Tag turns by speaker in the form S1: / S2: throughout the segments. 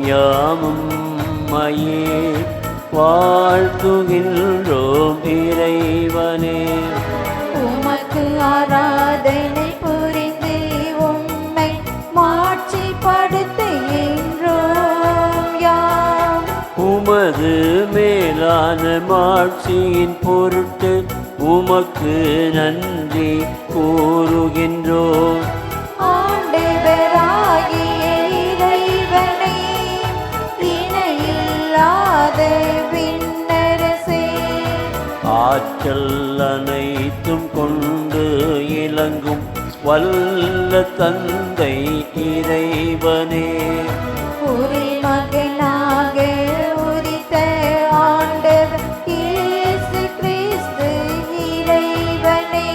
S1: யாமும் மையே வாழ்த்துகின்றோம் இறைவனே.
S2: உமக்கு ஆராதனை புரிந்து உம்மை மாட்சிப்படுத்துகின்றோம் யாம்.
S1: உமது மேலான மாட்சியின் பொருட்டு உமக்கு நன்றி கூறுகின்றோம்.
S2: ஆண்டவராகிய இறைவனே, இணையில்லாத விண்ணரசே,
S1: ஆற்றல் அனைத்தும் கொண்டு இலங்கும் வல்ல தந்தை இறைவனே,
S2: ஒரே மகனாக உதித்த ஆண்டவர் இயேசு கிறிஸ்து இறைவனே,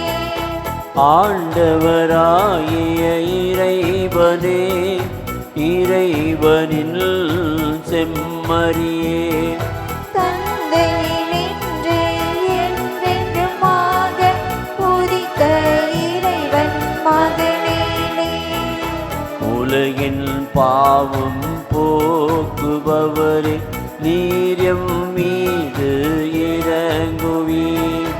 S1: ஆண்டவராகிய இறைவனே, இறைவனில் செம்மறியே,
S2: தந்தையினின்று என்றென்றுமாக உதித்த இறைவன் மகனே,
S1: உலகின் பாவம் போக்குபவரே, நீர் எம் மீது இறங்குவீர்.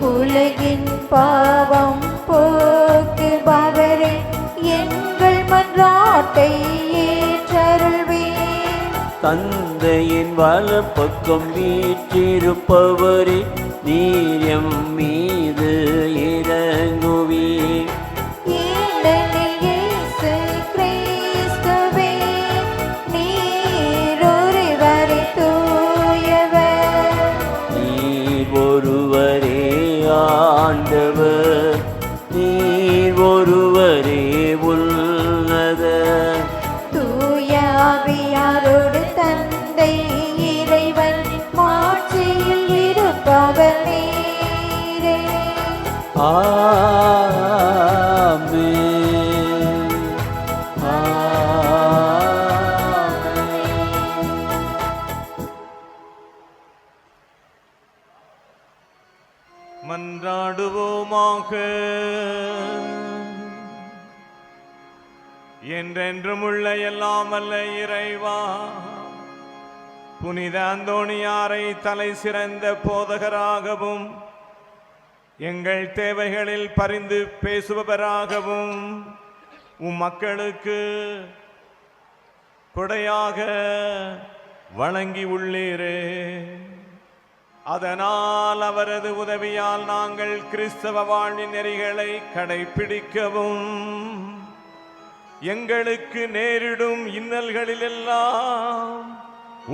S2: உலகின் பாவம் போக்குபவரே, எங்கள் மன்றாட்டை ஏற்றருள்வீர்.
S1: தந்தையின் வலப்பக்கம் வீற்றிருப்பவரே, நீர் எம் மீது இறங்குவீர்.
S2: ஏனெனில் இயேசு கிறிஸ்துவே, நீர் ஒருவரே தூயவர்,
S1: நீர் ஒருவரே ஆண்டவர், நீர் ஒருவரே உன்னதர்.
S2: தூய ஆவியாரோடு தந்தை இறைவன் மாட்சியில் இருப்பவர் நீரே.
S1: ஆமென்.
S3: மன்றாடுவோமாக. என்றென்றும் உள்ள எல்லாம் வல்ல இறைவா, புனித அந்தோணியாரை தலை சிறந்த போதகராகவும் எங்கள் தேவைகளில் பரிந்து பேசுபவராகவும் உம் மக்களுக்கு கொடையாக வழங்கி உள்ளீரே. அதனால் அவரது உதவியால் நாங்கள் கிறிஸ்தவ வாழ்வின் நெறிகளை கடைபிடிக்கவும் எங்களுக்கு நேரிடும் இன்னல்களிலெல்லாம்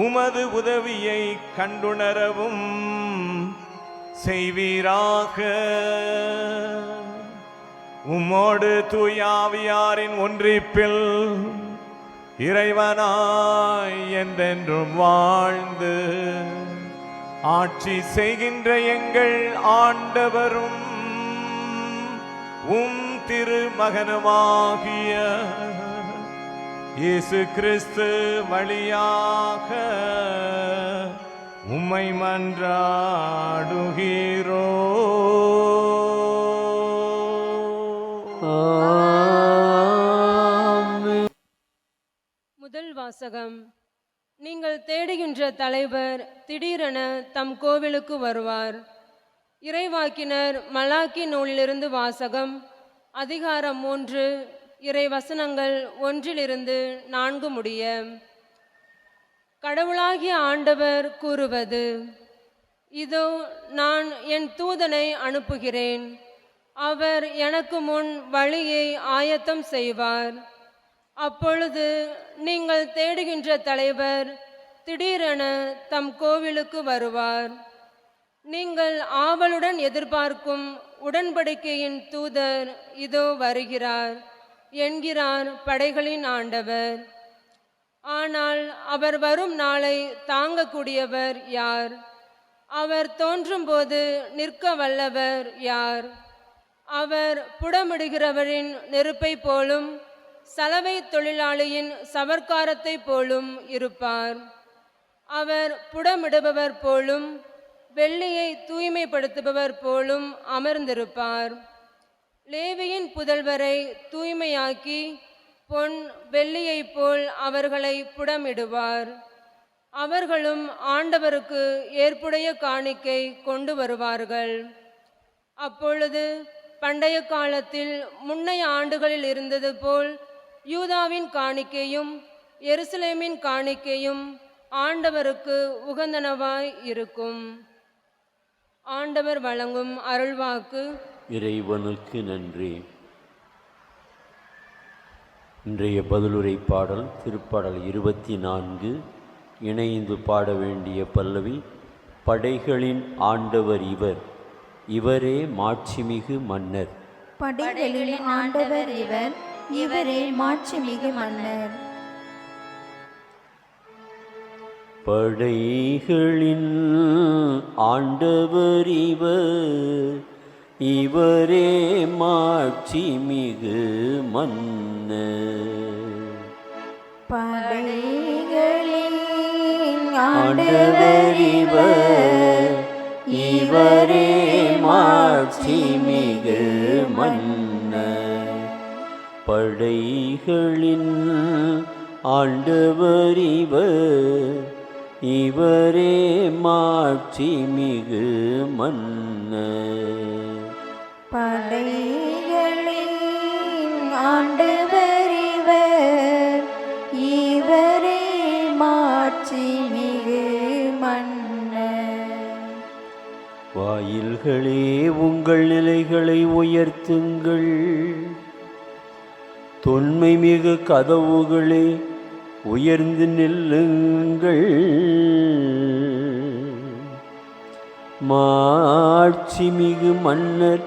S3: உமது உதவியை கண்டுணரவும் செய்வீராக. உம்மோடு தூயாவியாரின் ஒன்றிப்பில் இறைவனாய் என்றென்றும் வாழ்ந்து ஆட்சி செய்கின்ற எங்கள் ஆண்டவரும் உம் திருமகனுமாகிய இயேசு கிறிஸ்து வழியாக உம்மை மன்றாடுகிறோ.
S4: முதல் வாசகம். நீங்கள் தேடுகின்ற தலைவர் திடீரென தம் கோவிலுக்கு வருவார். இறைவாக்கினர் மலாக்கி நூலிலிருந்து வாசகம். அதிகாரம் 3, இறை வசனங்கள் 1-4 முடிய. கடவுளாகிய ஆண்டவர் கூறுவது: இதோ நான் என் தூதனை அனுப்புகிறேன். அவர் எனக்கு முன் வழியை ஆயத்தம் செய்வார். அப்பொழுது நீங்கள் தேடுகின்ற தலைவர் திடீரென தம் கோவிலுக்கு வருவார். நீங்கள் ஆவலுடன் எதிர்பார்க்கும் உடன்படிக்கையின் தூதர் இதோ வருகிறார் என்கிறார் படைகளின் ஆண்டவர். ஆனால் அவர் வரும் நாளை தாங்கக்கூடியவர் யார்? அவர் தோன்றும்போது நிற்க வல்லவர் யார்? அவர் புடமிடுகிறவரின் நெருப்பை போலும் சலவை தொழிலாளியின் சவர்க்காரத்தை போலும் இருப்பார். அவர் புடமிடுபவர் போலும் வெள்ளியை தூய்மைப்படுத்துபவர் போலும் அமர்ந்திருப்பார். லேவியின் புதல்வரை தூய்மையாக்கி பொன் வெள்ளியைப் போல் அவர்களை புடமிடுவார். அவர்களும் ஆண்டவருக்கு ஏற்புடைய காணிக்கை கொண்டு வருவார்கள். அப்பொழுது பண்டைய காலத்தில் முன்னைய ஆண்டுகளில் இருந்தது போல் யூதாவின் காணிக்கையும் எருசலேமின் காணிக்கையும் ஆண்டவருக்கு உகந்தனவாய் இருக்கும். ஆண்டவர் வழங்கும் அருள்வாக்கு.
S1: இறைவனுக்கு நன்றி. இன்றைய பதிலுரை பாடல் திருப்பாடல் 24. இணைந்து பாட வேண்டிய பல்லவி. படைகளின் ஆண்டவர் இவர், இவரே மாட்சிமிகு மன்னர்.
S2: படைகளின் ஆண்டவர் இவர், இவரே மாட்சிமிகு மன்னர்.
S1: படைகளின் ஆண்டவர் இவர், இவரே மாட்சிமிகு மன்னர்.
S2: படைகளின்
S1: ஆண்டவர் இவர், இவரே மாட்சிமிகு மன்னர். படைகளின் ஆண்டவர் இவர், இவரே மாட்சிமிகு மன்னர்.
S2: படைகளின் ஆண்டவர் இவர், இவரே மாட்சிமிகு மன்னர்.
S1: வாயில்களே உங்கள் நிலைகளை உயர்த்துங்கள், தொன்மை மிகு கதவுகளே உயர்ந்து நில்லுங்கள். மாட்சிமிகு மன்னர்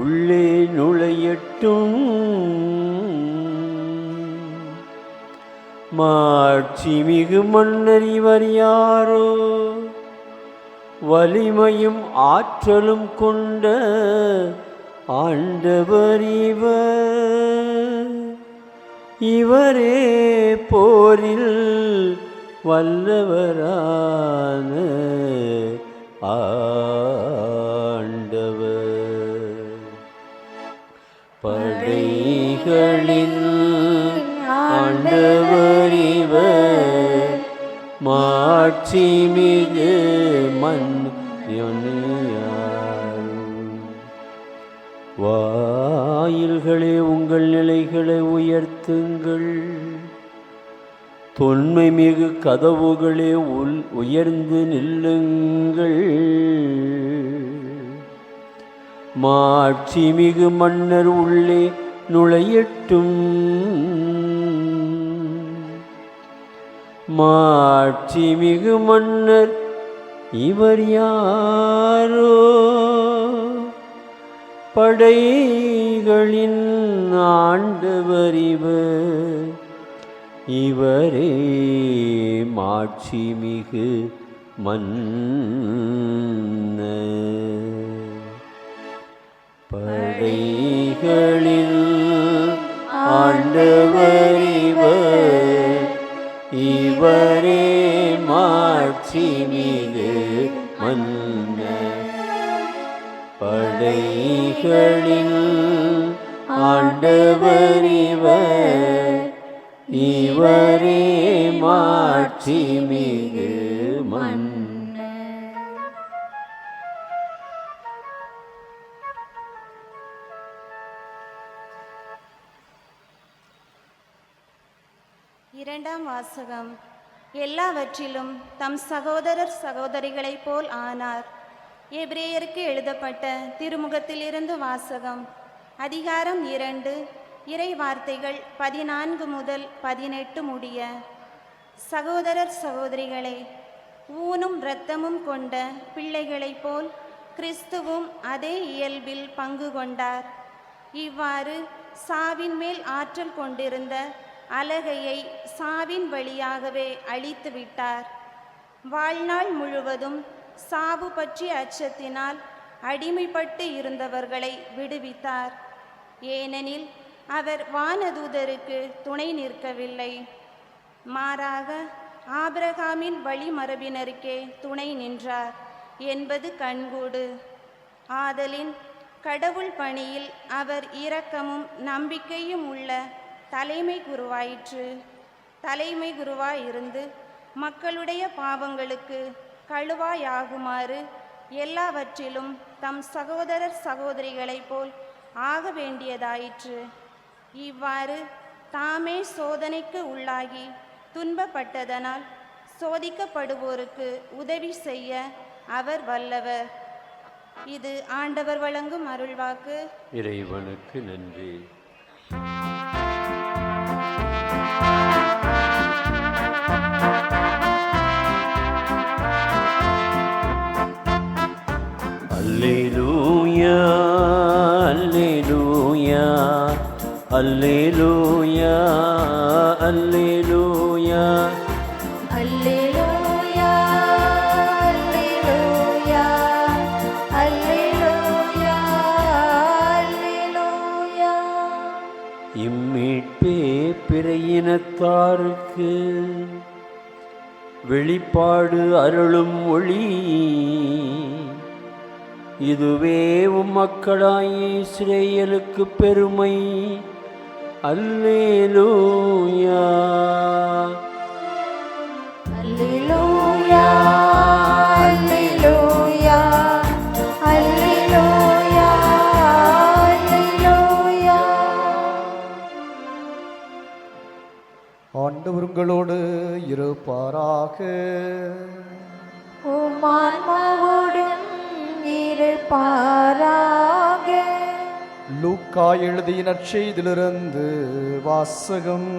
S1: உள்ளே நுழையட்டும். மாட்சிமிகு மன்னர் இவர் யாரோ, வலிமையும் ஆற்றலும் கொண்ட ஆண்டவர் இவர், இவரே போரில் வல்லவரான ஆண்டவர். படைகளின் ஆண்டவர் இவர், மாட்சிமிகு மன்னர். வாயில்களே உங்கள் நிலைகளை உயர்த்துங்கள், தொன்மை மிகு கதவுகளே உயர்ந்து நில்லுங்கள். மாட்சிமிகு மன்னர் உள்ளே நுழையட்டும். மாட்சிமிகு மன்னர் இவர் யாரோ, படைகளின் ஆண்டவர் இவர், இவரே மாட்சிமிகு மன்னர். படைகளின் ஆண்டவர் இவர், இவரே மாட்சிமிகு மன்னர். படைகளின் ஆண்டவர் இவர், இவரே மாட்சிமிகு மன்னர்.
S5: இரண்டாம் வாசகம். எல்லாவற்றிலும் தம் சகோதரர் சகோதரிகளைப் போல் ஆனார். எபிரேயருக்கு எழுதப்பட்ட திருமுகத்திலிருந்து வாசகம். அதிகாரம் 2, இறை வார்த்தைகள் 14 முதல் 18 முடிய. சகோதரர் சகோதரிகளே, ஊனும் இரத்தமும் கொண்ட பிள்ளைகளைப் போல் கிறிஸ்துவும் அதே இயல்பில் பங்கு கொண்டார். இவ்வாறு சாவின் மேல் ஆற்றல் கொண்டிருந்த அலகையை சாவின் வழியாகவே அழித்து விட்டார். வாழ்நாள் முழுவதும் சாவு பற்றிய அச்சத்தினால் அடிமைப்பட்டு இருந்தவர்களை விடுவித்தார். ஏனெனில் அவர் வானதூதருக்கு துணை நிற்கவில்லை, மாறாக ஆபிரகாமின் வழிமரபினருக்கே துணை நின்றார் என்பது கண்கூடு. ஆதலின் கடவுள் பணியில் அவர் இரக்கமும் நம்பிக்கையும் உள்ள தலைமை குருவாயிற்று. தலைமை குருவாயிருந்து மக்களுடைய பாவங்களுக்கு கழுவாயாகுமாறு எல்லாவற்றிலும் தம் சகோதரர் சகோதரிகளைப் போல் ஆக வேண்டியதாயிற்று. இவ்வாறு தாமே சோதனைக்கு உள்ளாகி துன்பப்பட்டதனால் சோதிக்கப்படுவோருக்கு உதவி செய்ய அவர் வல்லவர். இது ஆண்டவர் வழங்கும் அருள்வாக்கு.
S1: இறைவனுக்கு நன்றி. அல்லேலூயா அல்லேலூயா அல்லேலூயா அல்லேலூயா
S2: அல்லேலூயா அல்லேலூயா அல்லேலூயா அல்லேலூயா.
S1: இம்மீட்பே பிற இனத்தாருக்கு வெளிப்பாடு அருளும் ஒளி. இதுவே உம்மக்களாகிய இஸ்ரேலுக்கு பெருமை. அல்லேலூயா
S2: அல்லேலூயா அல்லேலூயா அல்லேலூயா அல்லேலூயா.
S6: ஆண்டவர் உங்களோடு இருப்பாராக.
S2: உம் ஆன்மாவோடும் இருப்பாராக.
S6: லூக்கா எழுதிய நற்செய்தியிலிருந்து வாசகம்.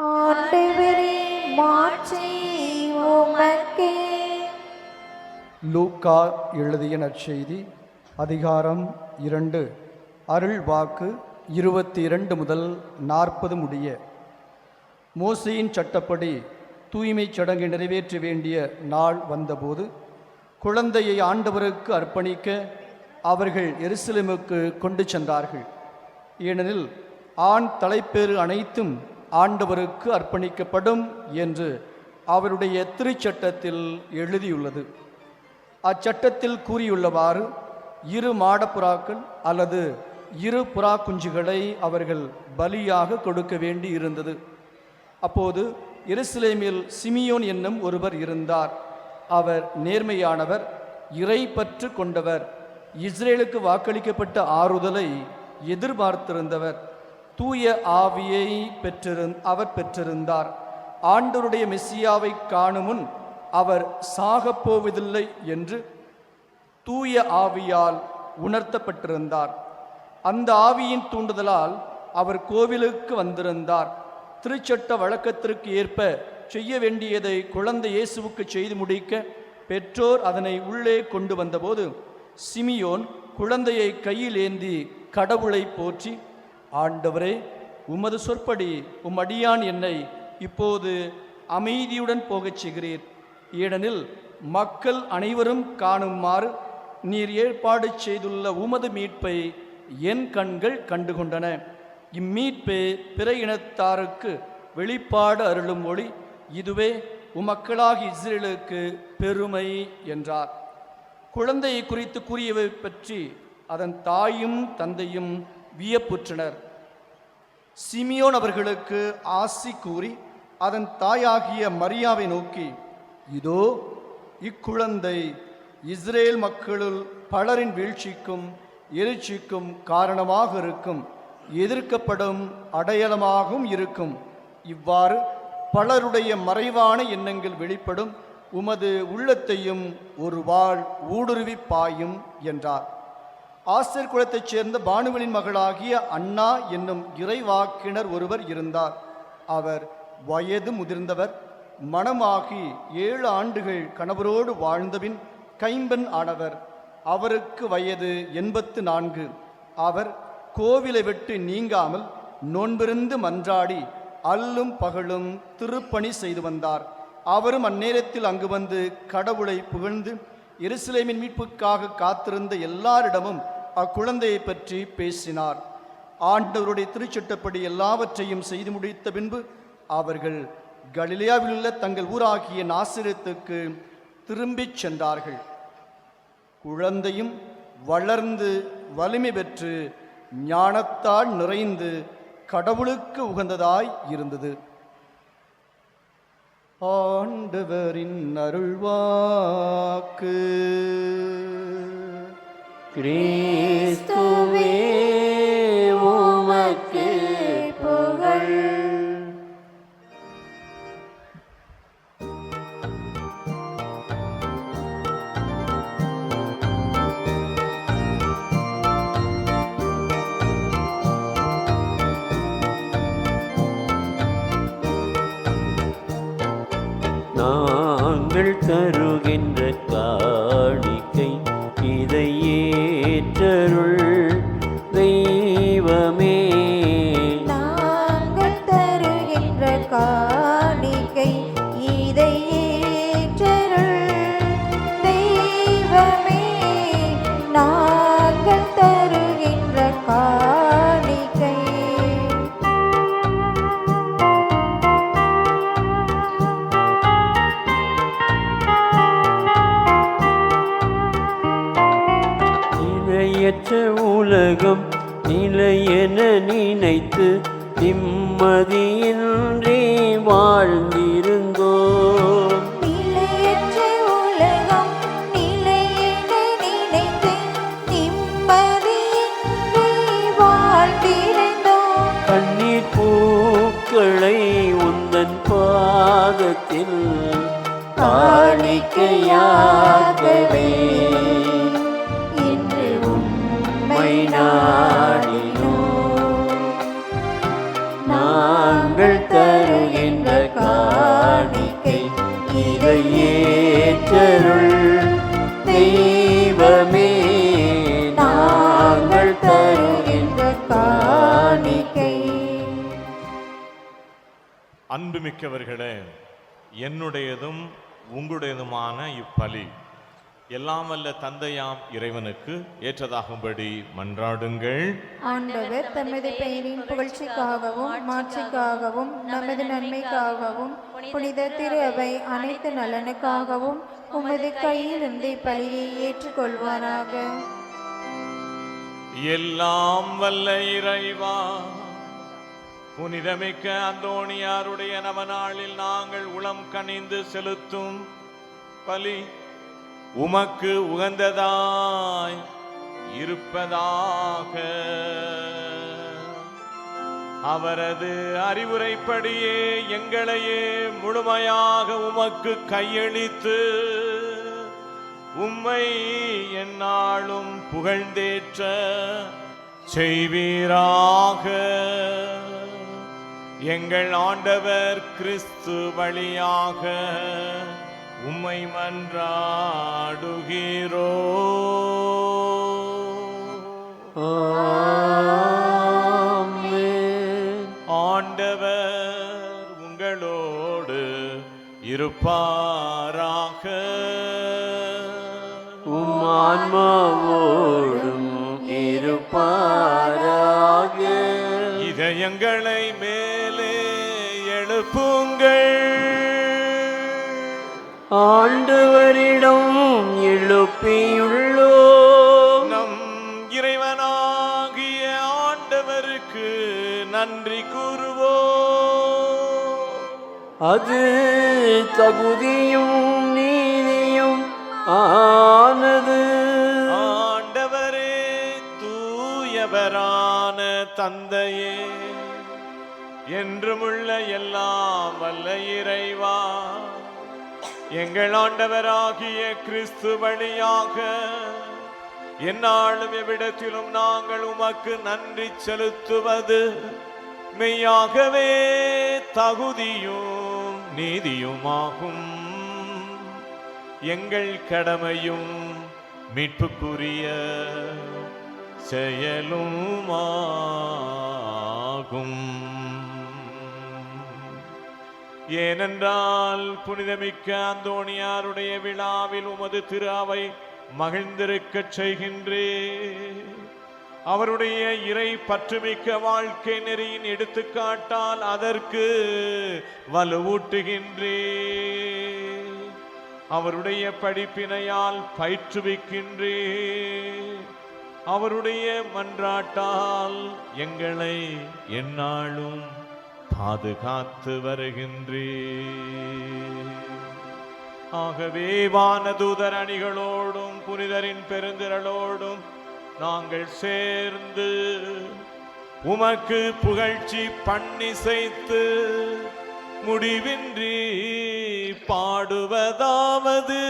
S2: ஆண்டவரே மாட்சி உமக்கே.
S6: லூக்கா எழுதிய நற்செய்தி அதிகாரம் 2 அருள் வாக்கு 22 முதல் 40 முடிய. மோசேயின் சட்டப்படி தூய்மைச் சடங்கை நிறைவேற்ற வேண்டிய நாள் வந்தபோது குழந்தையை ஆண்டவருக்கு அர்ப்பணிக்க அவர்கள் எருசலேமுக்கு கொண்டு சென்றார்கள். ஏனெனில் ஆண் தலைப்பேறு அனைத்தும் ஆண்டவருக்கு அர்ப்பணிக்கப்படும் என்று அவருடைய திருச்சட்டத்தில் எழுதியுள்ளது. அச்சட்டத்தில் கூறியுள்ளவாறு 2 மாடப்புறாக்கள் அல்லது 2 புறா குஞ்சுகளை அவர்கள் பலியாக கொடுக்க வேண்டி இருந்தது. அப்போது எருசலேமில் சிமியோன் என்னும் ஒருவர் இருந்தார். அவர் நேர்மையானவர், இறை பற்று கொண்டவர், இஸ்ரேலுக்கு வாக்களிக்கப்பட்ட ஆறுதலை எதிர்பார்த்திருந்தவர். தூய ஆவியை அவர் பெற்றிருந்தார். ஆண்டவருடைய மெசியாவை காணும் முன் அவர் சாகப்போவதில்லை என்று தூய ஆவியால் உணர்த்தப்பட்டிருந்தார். அந்த ஆவியின் தூண்டுதலால் அவர் கோவிலுக்கு வந்திருந்தார். திருச்சட்ட வழக்கத்திற்கு ஏற்ப செய்ய வேண்டியதை குழந்தை இயேசுவுக்கு செய்து முடிக்க பெற்றோர் அதனை உள்ளே கொண்டு வந்தபோது சிமியோன் குழந்தையை கையில் ஏந்தி கடவுளை போற்றி, ஆண்டவரே, உமது சொற்படி உம் அடியான் என்னை இப்போது அமைதியுடன் போகச் செய்கிறீர். ஏனெனில் மக்கள் அனைவரும் காணுமாறு நீர் ஏற்பாடு செய்துள்ள உமது மீட்பை என் கண்கள் கண்டுகொண்டன. இம்மீட்பே பிற இனத்தாருக்கு வெளிப்பாடு அருளும் ஒளி. இதுவே உமக்களாகி இஸ்ரேலுக்கு பெருமை என்றார். குழந்தையை குறித்து கூறியவை பற்றி அதன் தாயும் தந்தையும் வியப்புற்றனர். சிமியோன் அவர்களுக்கு ஆசி கூறி அதன் தாயாகிய மரியாவை நோக்கி, இதோ இக்குழந்தை இஸ்ரேல் மக்களுள் பலரின் வீழ்ச்சிக்கும் எழுச்சிக்கும் காரணமாக இருக்கும், எதிர்க்கப்படும் அடையாளமாகவும் இருக்கும். இவ்வாறு பலருடைய மறைவான எண்ணங்கள் வெளிப்படும். உமது உள்ளத்தையும் ஒரு வாள் ஊடுருவி பாயும் என்றார். ஆசேர் குலத்தைச் சேர்ந்த பானுவலின் மகளாகிய அன்னா என்னும் இறைவாக்கினர் ஒருவர் இருந்தார். அவர் வயது முதிர்ந்தவர். மணமாகி 7 ஆண்டுகள் கணவரோடு வாழ்ந்தபின் கைம்பெண் ஆனவர். அவருக்கு வயது 84. அவர் கோவிலை விட்டு நீங்காமல் நோன்பிருந்து மன்றாடி அல்லும் பகலும் திருப்பணி செய்து வந்தார். அவரும் அந்நேரத்தில் அங்கு வந்து கடவுளை புகழ்ந்து எருசலேமின் மீட்புக்காக காத்திருந்த எல்லாரிடமும் அக்குழந்தையை பற்றி பேசினார். ஆண்டவருடைய திருச்சட்டப்படி எல்லாவற்றையும் செய்து முடித்த பின்பு அவர்கள் கலிலேயாவில் உள்ள தங்கள் ஊராகிய நாசரேத்துக்கு திரும்பிச் சென்றார்கள். குழந்தையும் வளர்ந்து வலிமை பெற்று ஞானத்தால் நிறைந்து கடவுளுக்கு உகந்ததாய் இருந்தது. ஆண்டவரின் அருள்வாக்கு.
S1: கிறிஸ்துவே உமக்கு புகழ். நாங்கள் தருகின்ற காணிக்கை இதை ஏற்றருள் தெய்வமே.
S2: நாங்கள் தருகின்ற காணிக்கை இதை ஏற்றருள் தெய்வமே. நாங்கள் தருகின்ற காணிக்கை.
S1: நிலையற்ற உலகம் நிலையென நினைத்து நிம்மதியின்றி வாழ்ந்திருந்தோம்.
S2: நிலையற்ற உலகம் நிலையென நினைத்து நிம்மதியின்றி வாழ்ந்திருந்தோம்.
S1: கண்ணீர் பூக்களை உந்தன் பாதத்தில் காணிக்கையாகவே
S2: இன்று உம்மை நாடினோம்.
S1: நாங்கள் தருகின்ற காணிக்கை இதை ஏற்றருள் தெய்வமே. நாங்கள் தருகின்ற காணிக்கை.
S3: அன்புமிக்கவர்களே, என்னுடையதும் உங்களுடையதுமான இப்பலி எல்லாம் வல்ல தந்தையாம் இறைவனுக்கு ஏற்றதாகும்படி மன்றாடுங்கள்.
S2: ஆண்டவர் தமது பெயரின் புகழ்ச்சிக்காகவும் மாட்சிக்காகவும் நமது நன்மைக்காகவும் புனித திரு அவை அனைத்து நலனுக்காகவும் உமது கையிலிருந்து பலியை ஏற்றுக்கொள்வாராக.
S3: எல்லாம் வல்ல இறைவா, புனிதமிக்க அந்தோணியாருடைய நவநாளில் நாங்கள் உளம் கனிந்து செலுத்தும் பலி உமக்கு உகந்ததாய் இருப்பதாக. அவரது அறிவுரைப்படியே எங்களையே முழுமையாக உமக்கு கையளித்து உம்மை எந்நாளும் புகழ்ந்தேற்ற செய்வீராக. எங்கள் ஆண்டவர் கிறிஸ்து வழியாக உம்மை மன்றாடுகிறோ.
S1: ஆமென்.
S3: ஆண்டவர் உங்களோடு இருப்பாராக.
S1: உம் ஆன்மாவோடும் இருப்பாராக.
S3: இதயங்களை மேலே எழுப்புங்கள்.
S1: ஆண்டவரிடம் எழுப்பியுள்ளோம்.
S3: நம் இறைவனாகிய ஆண்டவருக்கு நன்றி கூறுவோம்.
S1: அது தகுதியும் நீதியும் ஆனது.
S3: ஆண்டவரே, தூயவரான தந்தையே, என்றுமுள்ள எல்லாம் வல்ல இறைவா, எங்கள் ஆண்டவராகிய கிறிஸ்து வழியாக எந்நாளும் எவ்விடத்திலும் நாங்கள் உமக்கு நன்றி செலுத்துவது மெய்யாகவே தகுதியும் நீதியுமாகும். எங்கள் கடமையும் மீட்புக்குரிய செயலுமாகும். ஏனென்றால் புனிதமிக்க அந்தோணியாருடைய விழாவில் உமது திரு அவை மகிழ்ந்திருக்கச் செய்கின்றே. அவருடைய இறை பற்றுமிக்க வாழ்க்கை நெறியின் எடுத்துக்காட்டால் அதற்கு வலுவூட்டுகின்றே. அவருடைய படிப்பினையால் பயிற்றுவிக்கின்றே. அவருடைய மன்றாட்டால் எங்களை எந்நாளும் பாதுகாத்து வருகின்றீர். ஆகவே வானதூதர் அணிகளோடும் புனிதரின் பெருந்திரளோடும் நாங்கள் சேர்ந்து உமக்கு புகழ்ச்சி பண்ணிசைத்து முடிவின்றி பாடுவதாவது: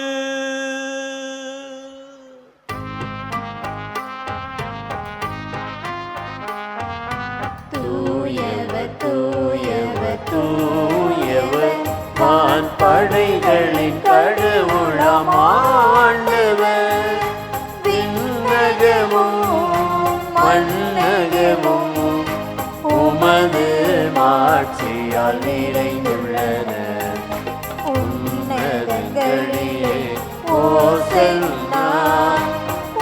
S2: தூயவர் தூயவர்
S1: தூயவர் வான் படைகளின் கடவுளாம் ஆண்டவர், விண்ணகமும் மண்ணகமும் உமது மாட்சியால் நிறைந்துள்ளன. உன்னதங்களிலே ஓசன்னா,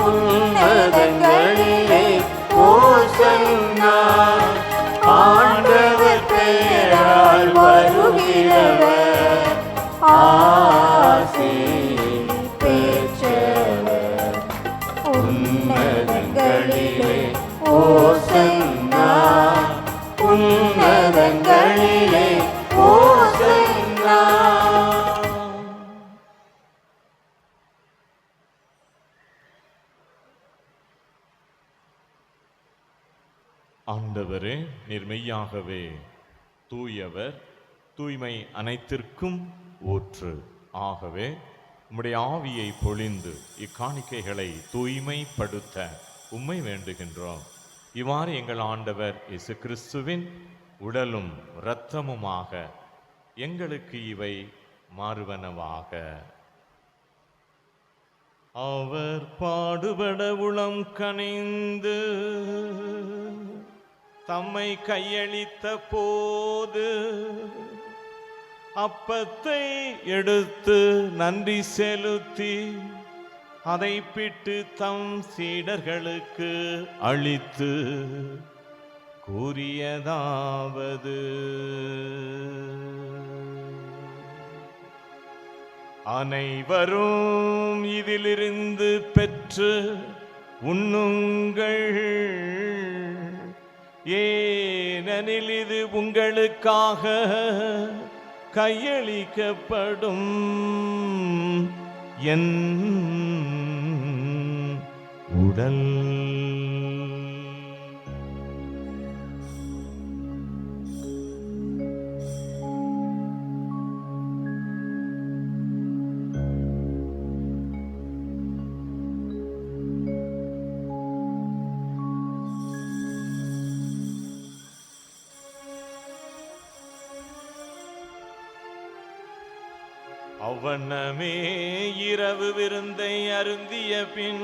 S1: உன்னதங்களிலே ஓசன்னா. ஆண்டவர் பெயரால் வருகிறவர் ஆசி பெற்றவர். உன்னதங்களிலே ஓசன்னா, உன்னதங்களிலே ஓசன்னா.
S3: ஆண்டவரே, நீர் மெய்யாகவே தூயவர், தூய்மை அனைத்திற்கும் ஊற்று. ஆகவே உம்முடைய ஆவியை பொழிந்து இக்காணிக்கைகளை தூய்மைப்படுத்த உம்மை வேண்டுகின்றோம். இவ்வாறு எங்கள் ஆண்டவர் இயேசு கிறிஸ்துவின் உடலும் இரத்தமுமாக எங்களுக்கு இவை மாறுவனவாக. அவர் பாடுபட உளம் கனிந்து தம்மை கையளித்த போது அப்பத்தை எடுத்து நன்றி செலுத்தி அதை பிட்டு தம் சீடர்களுக்கு அளித்து கூறியதாவது: அனைவரும் இதிலிருந்து பெற்று உண்ணுங்கள், ஏனெனில் இது உங்களுக்காக கையளிக்கப்படும் என் உடல். அவ்வண்ணமே இரவு விருந்தை அருந்திய பின்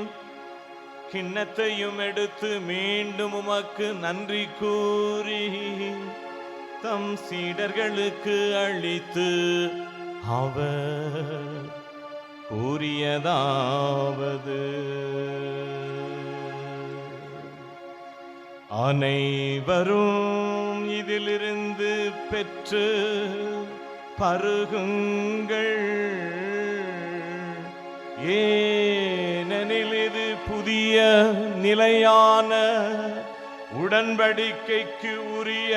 S3: கிண்ணத்தையும் எடுத்து மீண்டும் உமக்கு நன்றி கூறி தம் சீடர்களுக்கு அளித்து அவர் கூறியதாவது: அனைவரும் இதிலிருந்து பெற்று பருகுங்கள், ஏனெனில் இது புதிய நிலையான உடன்படிக்கைக்கு உரிய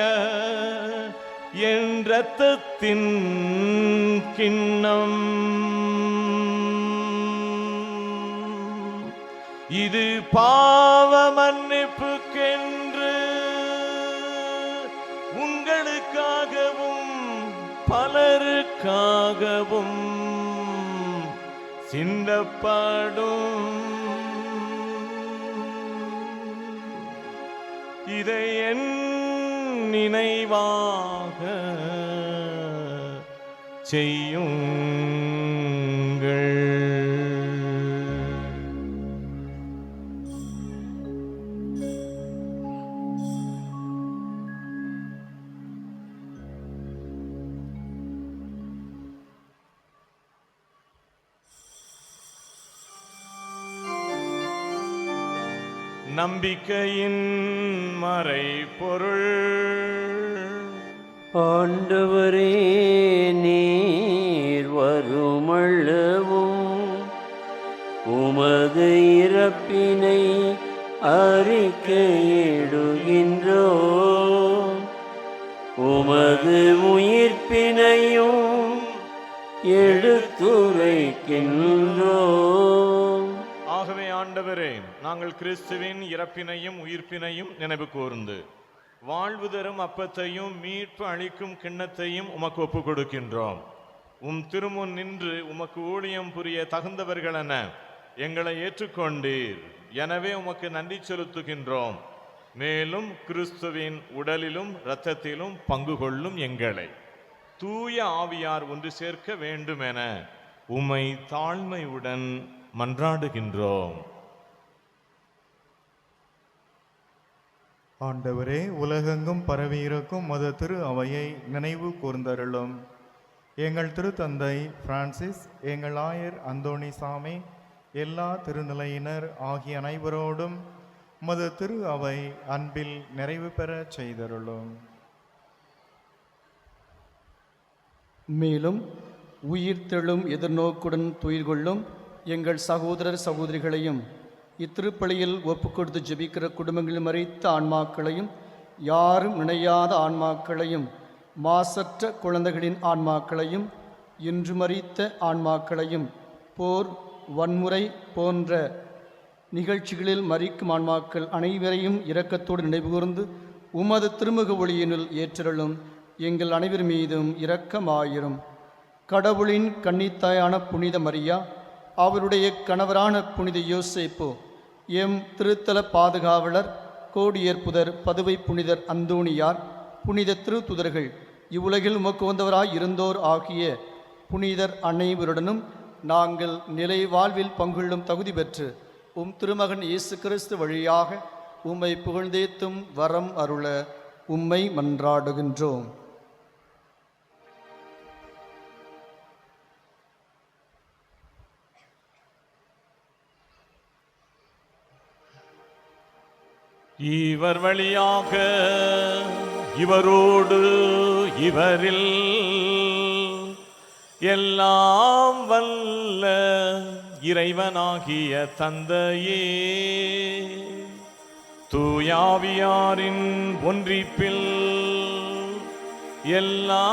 S3: என் இரத்தத்தின் கிண்ணம். இது பாவ மன்னிப்புக்கென்று உங்களுக்காகவும் பலருக்காகவும் சிந்தப்படும். இதை என் நினைவாக செய்யுங்கள். நம்பிக்கையின் மறைபொருள்.
S1: ஆண்டவரே, நீர் வருமளவும் உமது இறப்பினை அறிக்கையிடுகின்றோம். உமது உயிர்ப்பினையும் எடுத்துரைக்கின்றோம்.
S3: ஆகவே ஆண்டவரே, நாங்கள் கிறிஸ்துவின் இறப்பினையும் உயிர்ப்பினையும் நினைவு கூர்ந்து வாழ்வு தரும் அப்பத்தையும் மீட்பு அளிக்கும் கிண்ணத்தையும் உமக்கு ஒப்புக் கொடுக்கின்றோம். உம் திருமுன் நின்று உமக்கு ஊழியம் புரிய தகுந்தவர்களென எங்களை ஏற்றுக்கொண்டீர். எனவே உமக்கு நன்றி செலுத்துகின்றோம். மேலும் கிறிஸ்துவின் உடலிலும் இரத்தத்திலும் பங்கு கொள்ளும் எங்களை தூய ஆவியார் ஒன்று சேர்க்க வேண்டுமென உம்மை தாழ்மையுடன் மன்றாடுகின்றோம்.
S7: ஆண்டவரே, உலகெங்கும் பரவியிருக்கும் மது திரு அவையை நினைவு கூர்ந்தருளும். எங்கள் திருத்தந்தை பிரான்சிஸ், எங்கள் ஆயர் அந்தோணிசாமி, எல்லா திருநிலையினர் ஆகிய அனைவரோடும் மது திரு அவை அன்பில் நிறைவு பெற செய்தருளும்.
S6: மேலும் உயிர்த்தெழும் எதிர்நோக்குடன் துயில் கொள்ளும் எங்கள் சகோதரர் சகோதரிகளையும், இத்திருப்பலியில் ஒப்பு கொடுத்து ஜெபிக்கிற குடும்பங்களில் மறித்த ஆன்மாக்களையும், யாரும் நினையாத ஆன்மாக்களையும், மாசற்ற குழந்தைகளின் ஆன்மாக்களையும், இன்று மறித்த ஆன்மாக்களையும், போர் வன்முறை போன்ற நிகழ்ச்சிகளில் மறிக்கும் ஆன்மாக்கள் அனைவரையும் இரக்கத்தோடு நினைவுகூர்ந்து உமது திருமுக ஒளியினுள் ஏற்றருளும். எங்கள் அனைவர் மீதும் இரக்கமாயிரும். கடவுளின் கன்னித்தாயான புனித மரியா, அவருடைய கணவரான புனித யோசேப்பு, எம் திருத்தல பாதுகாவலர் கோடியற்புதர் பதுவை புனிதர் அந்தோணியார், புனித திருத்துதர்கள், இவ்வுலகில் உமக்கு வந்தவராய் இருந்தோர் ஆகிய புனிதர் அனைவருடனும் நாங்கள் நிலை வாழ்வில் பங்குள்ளும் தகுதி பெற்று உம் திருமகன் இயேசு கிறிஸ்து வழியாக உம்மை புகழ்ந்தேத்தும் வரம் அருள உம்மை மன்றாடுகின்றோம்.
S3: இவர் வழியாக, இவரோடு, இவரில் எல்லாம் வல்ல இறைவனாகிய தந்தையே, தூயாவியாரின் ஒன்றிப்பில் எல்லா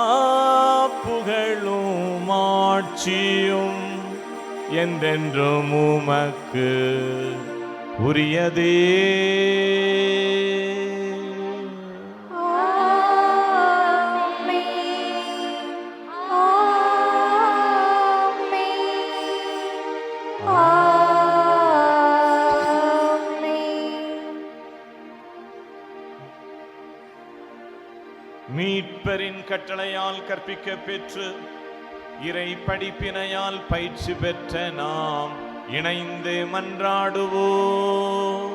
S3: புகழும் ஆட்சியும் என்றென்றும் உமக்கு உரியதே. மீட்பரின் கட்டளையால் கற்பிக்க பெற்று இறை படிப்பினையால் பயிற்சி பெற்ற நாம் இணைந்து மன்றாடுவோம்.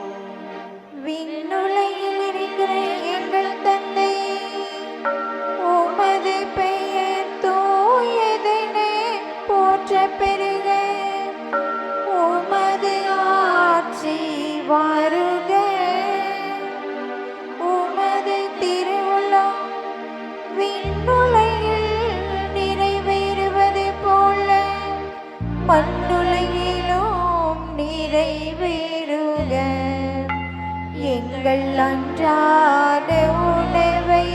S2: விண்ணுலகில் இருக்கிற எங்கள் தந்தை, உமது பெயர் தூயதென போற்ற பெறுக. உமது ஆட்சி வருக. உமது திருவுளம் விண்ணுலகில் நிறைவேறுவது போல மண்ணுலகிலும் நிறைவேறுக. எங்கள் அன்றாட உணவை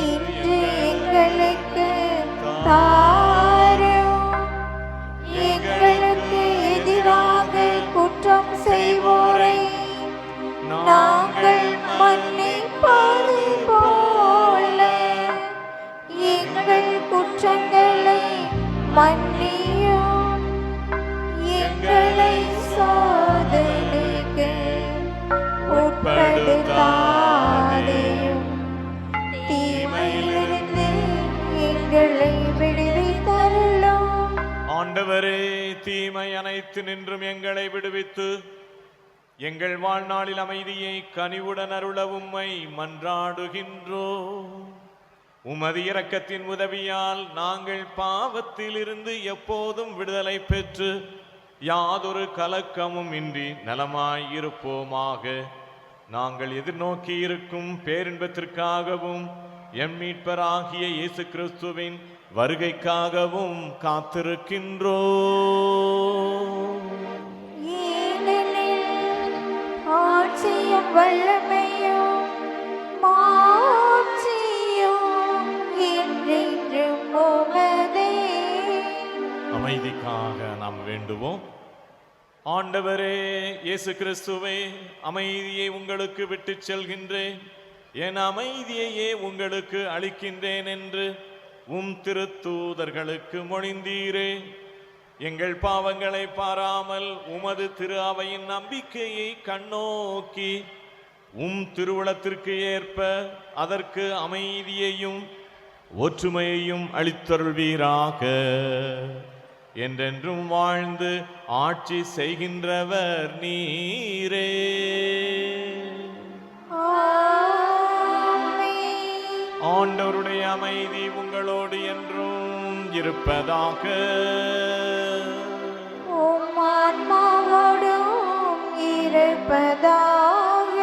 S2: இன்று எங்களுக்கு தாரும். எங்களுக்கு எதிராக குற்றம் செய்வோரை நாங்கள் மன்னிப்பது போல எங்கள் குற்றங்களை மன்னியும். எங்களை சோதனைக்கு உட்படுத்தாதேயும், தீமையிலிருந்து எங்களை விடுவித்தருளும்.
S3: ஆண்டவரே, தீமை அனைத்து நின்றும் எங்களை விடுவித்து எங்கள் வாழ்நாளில் அமைதியை கனிவுடன் அருள உம்மை மன்றாடுகின்றோம். உமது இரக்கத்தின் உதவியால் நாங்கள் பாவத்திலிருந்து எப்போதும் விடுதலை பெற்று யாதொரு கலக்கமும் இன்றி நலமாயிருப்போமாக. நாங்கள் எதிர்நோக்கி இருக்கும் பேரின்பத்திற்காகவும் எம் மீட்பராகிய இயேசு கிறிஸ்துவின் வருகைக்காகவும் காத்திருக்கின்றோம்.
S2: ஏனெனில் வல்லமையும் மாட்சியும் என்றென்றும் உமதே.
S3: அமைதிக்காக நாம் வேண்டுவோம். ஆண்டவரே இயேசு கிறிஸ்துவே, அமைதியை உங்களுக்கு விட்டுச் செல்கின்றேன், என் அமைதியையே உங்களுக்கு அளிக்கின்றேன் என்று உம் திருத்தூதர்களுக்கு மொழிந்தீரே. எங்கள் பாவங்களை பாராமல் உமது திரு அவையின் நம்பிக்கையை கண்ணோக்கி உம் திருவுளத்திற்கு ஏற்ப அதற்கு அமைதியையும் ஒற்றுமையையும் அளித்தருள்வீராக. என்றென்றும் வாழ்ந்து ஆட்சி செய்கின்றவர் நீரே. ஆண்டவருடைய அமைதி உங்களோடு என்றும் இருப்பதாக.
S2: உம் ஆன்மாவோடும் இருப்பதாக.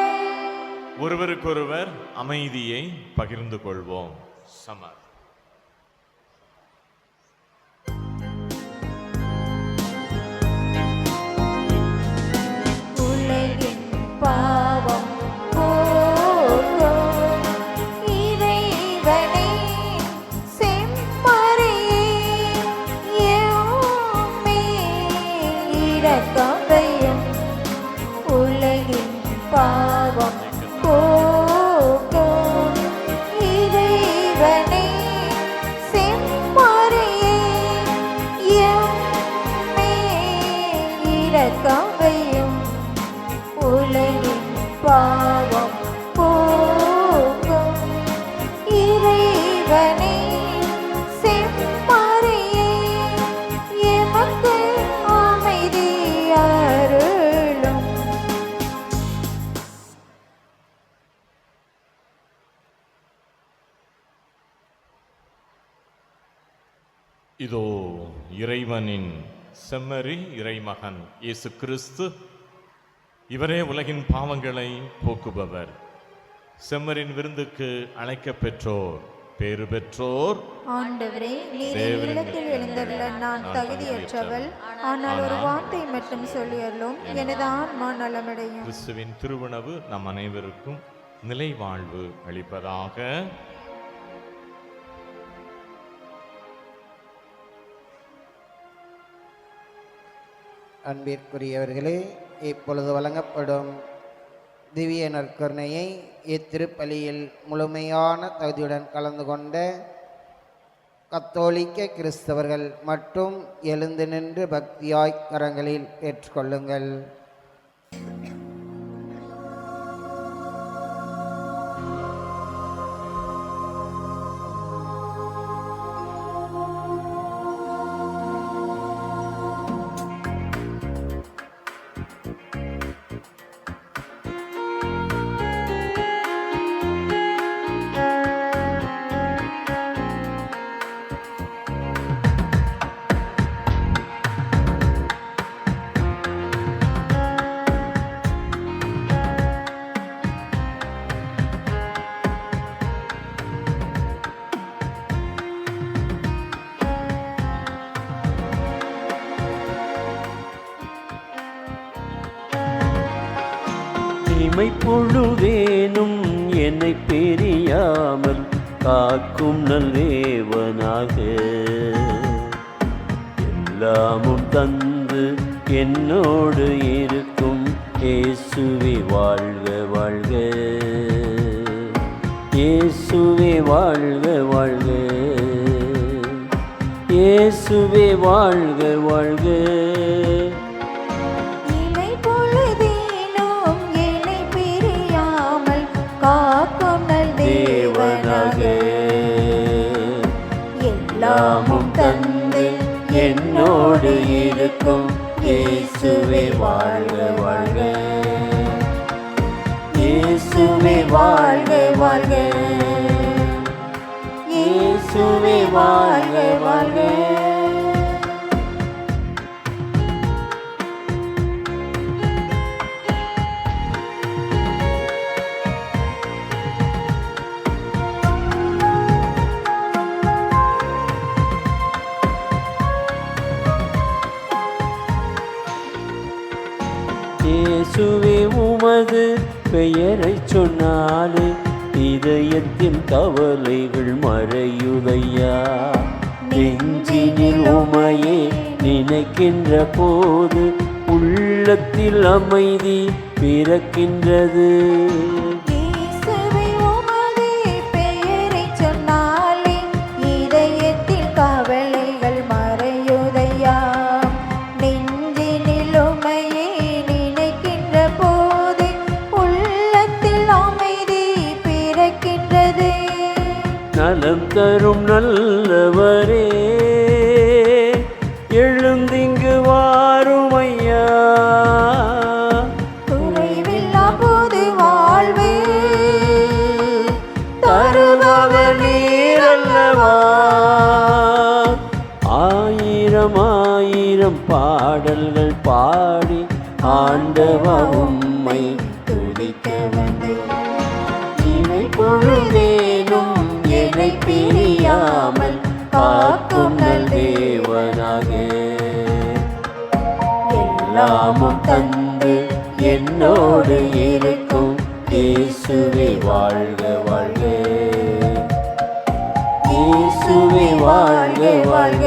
S3: ஒருவருக்கொருவர் அமைதியை பகிர்ந்து கொள்வோம். சமர்.
S2: உலகின் பாவம் போக்கும் இறைவனே, செம்மறியே, எம்மேல் இரக்கம் வையும். உலகின் பாவம் போக்கும் இறைவனே, செம்மறியே, எம்மேல் இரக்கம் வையும். உலகின் பாவம் போக்கும் இறைவனே, செம்மறியே, எமக்கு அமைதி அருளும்.
S3: இதோ இறைவனின் செம்மறி இறைமகன் இயேசு கிறிஸ்து. இவரே உலகின் பாவங்களை போக்குபவர். செம்மறின் விருந்துக்கு அழைக்கப் பெற்றோர் பேறு பெற்றோர்.
S2: ஆண்டவரே, நீர் இல்லத்தில் எழுந்தருள நான் தகுதியற்றவள், ஆனால் ஒரு வார்த்தை மட்டும் சொல்லியருளும், எனது ஆன்மா நலமடையும்.
S3: கிறிஸ்துவின் திருவுணவு நம் அனைவருக்கும் நிலை வாழ்வு அளிப்பதாக.
S8: அன்பிற்குரியவர்களே, இப்பொழுது வழங்கப்படும் திவ்ய நற்கருணையை இத்திருப்பலியில் முழுமையான தகுதியுடன் கலந்து கொண்ட கத்தோலிக்க கிறிஸ்தவர்கள் மட்டும் எழுந்து நின்று பக்தியாய் கரங்களில் பெற்றுக்கொள்ளுங்கள்.
S1: இமைப்பொழுதேனும் என்னை பிரியாமல் காக்கும் நல்லேவனாக, எல்லாமும் தந்து என்னோடு இருக்கும் இயேசுவே வாழ்க வாழ்க. இயேசுவே வாழ்க வாழ்க. இயேசுவே வாழ்க வாழ்க. தேவனாக எல்லாமும் தந்து என்னோடு இருக்கும் இயேசுவே வாழ்க வாழ்க. இயேசுவே வாழ்க வாழ்க. இயேசுவே வாழ்க வாழ்க. இயேசுவே உமது பெயரை சொன்னாலே இதயத்தின் கவலைகள் மறையுதையா. நெஞ்சினில் உமையே நினைக்கின்ற போது உள்ளத்தில் அமைதி பிறக்கின்றது.
S2: இயேசுவே உமது பெயரைச் சொன்னாலே இதயத்தில் கவலைகள் மறையுதையா. நெஞ்சினில் உம்மையே நினைக்கின்ற போது உள்ளத்தில் அமைதி பிறக்கின்றது.
S1: நலம் தரும் நல்லவரே எழுந்திங்கு வாருமையா.
S2: குறைவில்லா போது வாழ்வு
S1: தருபவர் நீரல்லவா. ஆயிரம் ஆயிரம் பாடல்கள் பாடி ஆண்டவா உம்மை துதிக்க வந்தேன். இவை பொழுதேனும் என்னை பிரியாமல் காக்கும் நல் தேவனாக. எல்லாமும் தந்து என்னோடு இருக்கும் இயேசுவே வாழ்க வாழ்க. இயேசுவே வாழ்க வாழ்க.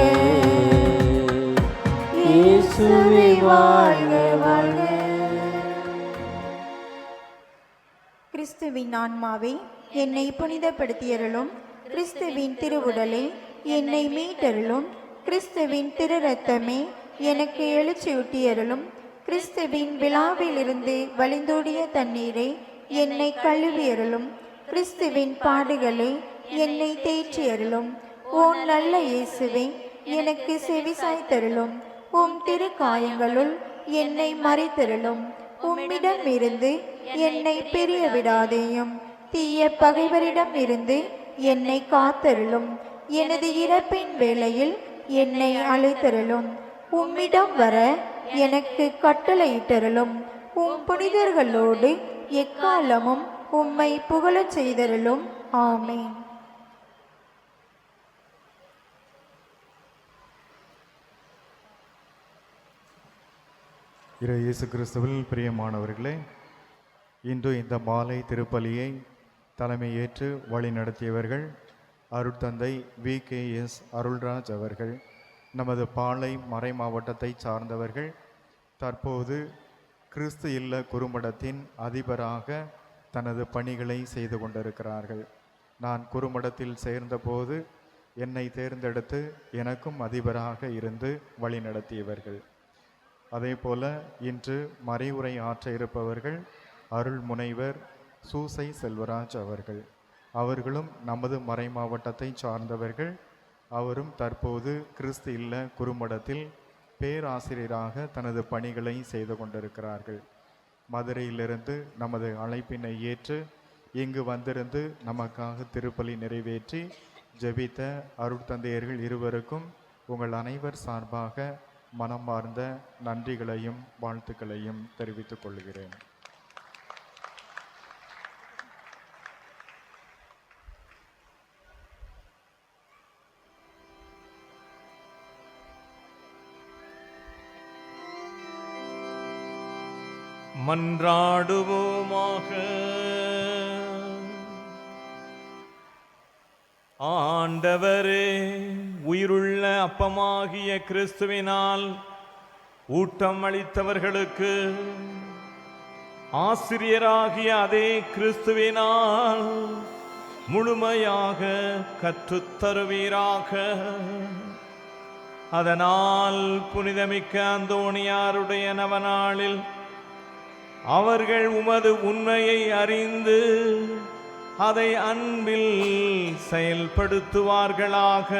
S1: இயேசுவே வாழ்க வாழ்க.
S2: கிறிஸ்துவின் ஆன்மாவே என்னை புனிதப்படுத்தியருளும். கிறிஸ்துவின் திருவுடலே என்னை மீட்டருளும். கிறிஸ்துவின் திரு ரத்தமே எனக்கு எழுச்சியூட்டியருளும். கிறிஸ்துவின் விழாவிலிருந்து வழிந்தோடிய தண்ணீரை என்னை கழுவியருளும். கிறிஸ்துவின் பாடுகளே என்னை தேற்றியருளும். ஓ நல்ல இயேசுவே எனக்கு செவிசாய்த்தருளும். உம் திரு காயங்களுள் என்னை மறைத்தருளும். உம்மிடம் இருந்து என்னை பிரிய விடாதேயும். தீய பகைவரிடம் இருந்து என்னை காத்தருளும். எனது இறப்பின் வேளையில் என்னை அழைத்தருளும். உம்மிடம் வர எனக்கு கட்டளையிட்டருளும். உம் புனிதர்களோடு எக்காலமும் உம்மை புகழச் செய்தருளும். ஆமென்.
S7: இயேசு கிறிஸ்துவில் பிரியமானவர்களே, இன்று இந்த மாலை திருப்பலியை தலைமையேற்று வழி நடத்தியவர்கள் அருட்தந்தை VKS அருள்ராஜ் அவர்கள். நமது பாளை மறை மாவட்டத்தை சார்ந்தவர்கள். தற்போது கிறிஸ்து இல்ல குறுமடத்தின் அதிபராக தனது பணிகளை செய்து கொண்டிருக்கிறார்கள். நான் குறுமடத்தில் சேர்ந்தபோது என்னை தேர்ந்தெடுத்து எனக்கும் அதிபராக இருந்து வழி நடத்தியவர்கள். அதே போல இன்று மறைவுரை ஆற்ற இருப்பவர்கள் அருள் முனைவர் சூசை செல்வராஜ் அவர்கள். அவர்களும் நமது மறை மாவட்டத்தை சார்ந்தவர்கள். அவரும் தற்போது கிறிஸ்து இல்ல குறுமடத்தில் பேராசிரியராக தனது பணிகளை செய்து கொண்டிருக்கிறார்கள். மதுரையிலிருந்து நமது அழைப்பினை ஏற்று இங்கு வந்திருந்து நமக்காக திருப்பலி நிறைவேற்றி ஜெபித்த அருட்தந்தையர்கள் இருவருக்கும் உங்கள் அனைவர் சார்பாக மனமார்ந்த நன்றிகளையும் வாழ்த்துக்களையும் தெரிவித்துக் கொள்கிறேன்.
S3: மன்றாடுவோமாக. ஆண்டவரே, உயிருள்ள அப்பமாகிய கிறிஸ்துவினால் ஊட்டம் அளித்தவர்களுக்கு ஆசிரியராகிய அதே கிறிஸ்துவினால் முழுமையாக கற்றுத்தருவீராக. அதனால் புனிதமிக்க அந்தோணியாருடைய நவநாளில் அவர்கள் உமது உண்மையை அறிந்து அதை அன்பில் செயல்படுத்துவார்களாக.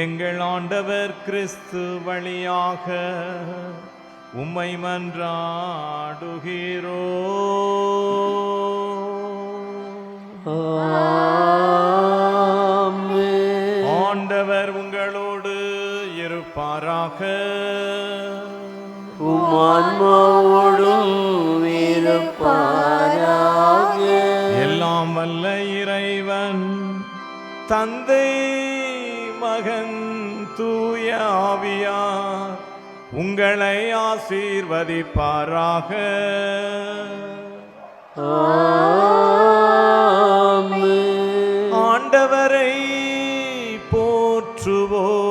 S3: எங்கள் ஆண்டவர் கிறிஸ்து வழியாக உம்மை மன்றாடுகிறோ. ஆண்டவர் உங்களோடு இருப்பாராக.
S1: உம்மான்மாவோடும் இருப்பாராக.
S3: எல்லாம் வல்ல இறைவன் தந்தை மகன் தூய ஆவியார் உங்களை ஆசீர்வதிப்பாராக.
S1: ஆமென்.
S3: ஆண்டவரை போற்றுவோம்.